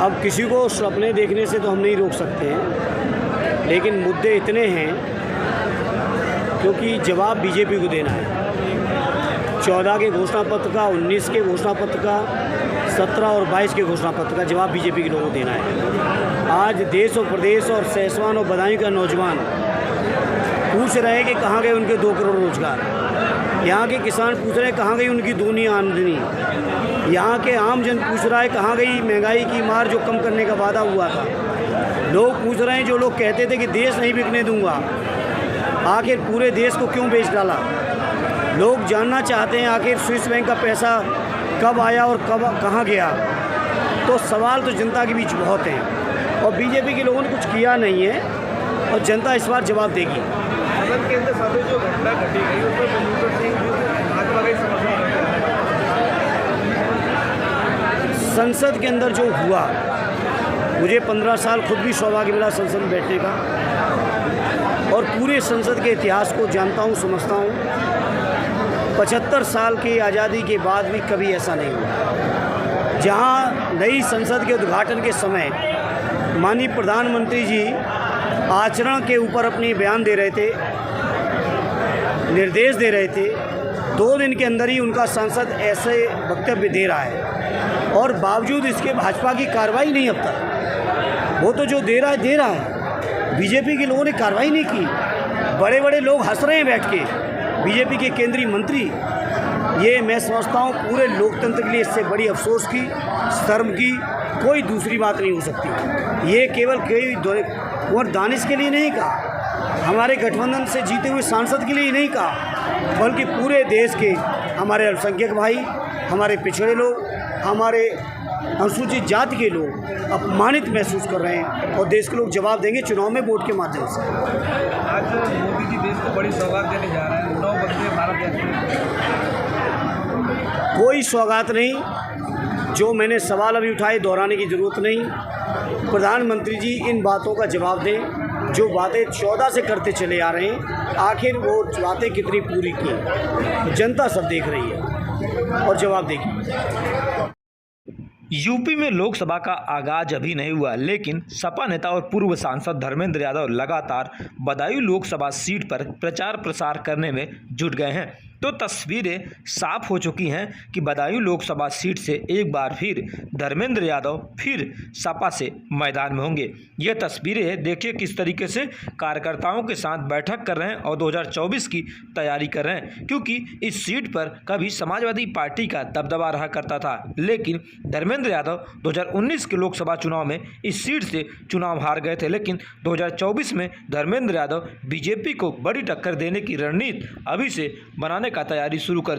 अब किसी को सपने देखने से तो हम नहीं रोक सकते हैं, लेकिन मुद्दे इतने हैं क्योंकि जवाब बीजेपी को देना है। 14 के घोषणा पत्र का, 19 के घोषणा पत्र का, 17 और 22 के घोषणा पत्र का जवाब बीजेपी के लोगों को देना है। आज देश और प्रदेश और सैसवान और बदायूं का नौजवान पूछ रहे हैं कि कहाँ गए उनके 2 करोड़ रोजगार। यहाँ के किसान पूछ रहे हैं कहाँ गई उनकी दूनी आमदनी। यहाँ के आम जन पूछ रहा है कहाँ गई महंगाई की मार जो कम करने का वादा हुआ था। लोग पूछ रहे हैं, जो लोग कहते थे कि देश नहीं बिकने दूंगा, आखिर पूरे देश को क्यों बेच डाला। लोग जानना चाहते हैं आखिर स्विस बैंक का पैसा कब आया और कब कहाँ गया। तो सवाल तो जनता के बीच बहुत हैं और बीजेपी के लोगों ने कुछ किया नहीं है और जनता इस बार जवाब देगी। सदन के अंदर साथ जो घटना घटी गई उस पर बलूंदर सिंह भाजपा का समर्थन कर संसद के अंदर जो हुआ, मुझे 15 साल खुद भी सौभाग्य मिला संसद में बैठने का और पूरे संसद के इतिहास को जानता हूँ, समझता हूँ। 75 साल की आज़ादी के बाद भी कभी ऐसा नहीं हुआ जहाँ नई संसद के उद्घाटन के समय माननीय प्रधानमंत्री जी आचरण के ऊपर अपनी बयान दे रहे थे, निर्देश दे रहे थे। 2 दिन के अंदर ही उनका सांसद ऐसे वक्तव्य दे रहा है और बावजूद इसके भाजपा की कार्रवाई नहीं अब तक। वो तो जो दे रहा है, बीजेपी के लोगों ने कार्रवाई नहीं की। बड़े बड़े लोग हंस रहे हैं बैठ के, बीजेपी के केंद्रीय मंत्री। ये मैं समझता हूँ पूरे लोकतंत्र के लिए इससे बड़ी अफसोस की, शर्म की कोई दूसरी बात नहीं हो सकती। ये केवल कुंवर दानिश के लिए नहीं कहा, हमारे गठबंधन से जीते हुए सांसद के लिए ही नहीं कहा, बल्कि पूरे देश के हमारे अल्पसंख्यक भाई, हमारे पिछड़े लोग, हमारे अनुसूचित जाति के लोग अपमानित महसूस कर रहे हैं और देश के लोग जवाब देंगे चुनाव में वोट के माध्यम से। आज मोदी जी देश को बड़ी सौगात देने जा रहे हैं, 9 वंदे भारत यात्री। कोई सौगात नहीं, जो मैंने सवाल अभी उठाए दोहराने की ज़रूरत नहीं। प्रधानमंत्री जी इन बातों का जवाब दें, जो बातें 14 से करते चले आ रहे हैं, आखिर वो बातें कितनी पूरी की। जनता सब देख रही है और जवाब देगी। यूपी में लोकसभा का आगाज अभी नहीं हुआ, लेकिन सपा नेता और पूर्व सांसद धर्मेंद्र यादव लगातार बदायूं लोकसभा सीट पर प्रचार प्रसार करने में जुट गए हैं। तो तस्वीरें साफ हो चुकी हैं कि बदायूं लोकसभा सीट से एक बार फिर धर्मेंद्र यादव फिर सपा से मैदान में होंगे। ये तस्वीरें देखिए किस तरीके से कार्यकर्ताओं के साथ बैठक कर रहे हैं और 2024 की तैयारी कर रहे हैं, क्योंकि इस सीट पर कभी समाजवादी पार्टी का दबदबा रहा करता था, लेकिन धर्मेंद्र यादव 2019 के लोकसभा चुनाव में इस सीट से चुनाव हार गए थे। लेकिन 2024 में धर्मेंद्र यादव बीजेपी को बड़ी टक्कर देने की रणनीति अभी से बनाने का तैयारी शुरू कर दी।